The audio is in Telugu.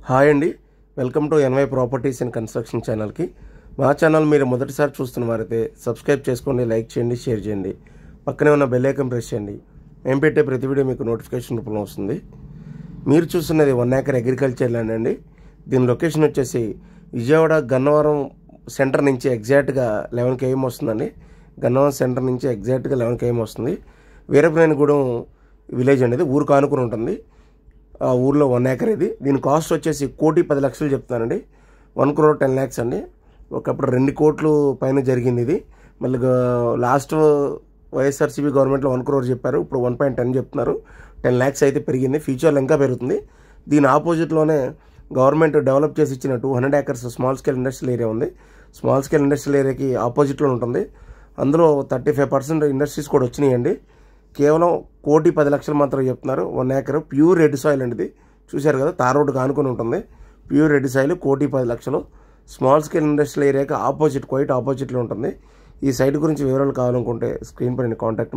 హాయ్ అండి, welcome to NY properties and construction ఛానల్కి. మా ఛానల్ మీరు మొదటిసారి చూస్తున్న వారైతే సబ్స్క్రైబ్ చేసుకోండి, లైక్ చేయండి, షేర్ చేయండి, పక్కనే ఉన్న బెల్ ఐకాన్ ప్రెస్ చేయండి. మేము పెట్టే ప్రతి వీడియో మీకు నోటిఫికేషన్ రూపంలో వస్తుంది. మీరు చూస్తున్నది 1 acre అగ్రికల్చర్ ల్యాండ్ అండి. దీని లొకేషన్ వచ్చేసి విజయవాడ గన్నవరం సెంటర్ నుంచి ఎగ్జాక్ట్గా 11 km వస్తుందండి. గన్నవరం సెంటర్ నుంచి ఎగ్జాక్ట్గా 11 km వస్తుంది. వీరప్రాయనగూడెం విలేజ్ అనేది ఊరు కానుకుని ఉంటుంది. ఆ ఊర్లో 1 acre ఇది. దీని కాస్ట్ వచ్చేసి 1,10,00,000 చెప్తున్నానండి. 1,10,00,000 అండి. ఒకప్పుడు 2 కోట్లు పైన జరిగింది ఇది. మళ్ళీ లాస్ట్ వైఎస్ఆర్సీపీ గవర్నమెంట్లో 1 crore చెప్పారు, ఇప్పుడు 1.10 చెప్తున్నారు. 10 lakhs అయితే పెరిగింది, ఫ్యూచర్లో ఇంకా పెరుగుతుంది. దీని ఆపోజిట్లోనే గవర్నమెంట్ డెవలప్ చేసి ఇచ్చిన 200 acres small scale industrial area ఉంది. స్మాల్ స్కేల్ ఇండస్ట్రియల్ ఏరియాకి ఆపోజిట్లో ఉంటుంది. అందులో 35% ఇండస్ట్రీస్ కూడా వచ్చినాయండి. కేవలం 1,10,00,000 మాత్రం చెప్తున్నారు. 1 acre ప్యూర్ రెడ్ సాయిల్ అండి. ఇది చూశారు కదా, తార్ రోడ్డుకి ఆనుకొని ఉంటుంది. Pure red soil 1,10,00,000. Small scale industrial ఏరియాకి ఆపోజిట్, క్వైట్ ఆపోజిట్లో ఉంటుంది. ఈ సైట్ గురించి వివరాలు కావాలనుకుంటే స్క్రీన్ పైన కాంటాక్ట్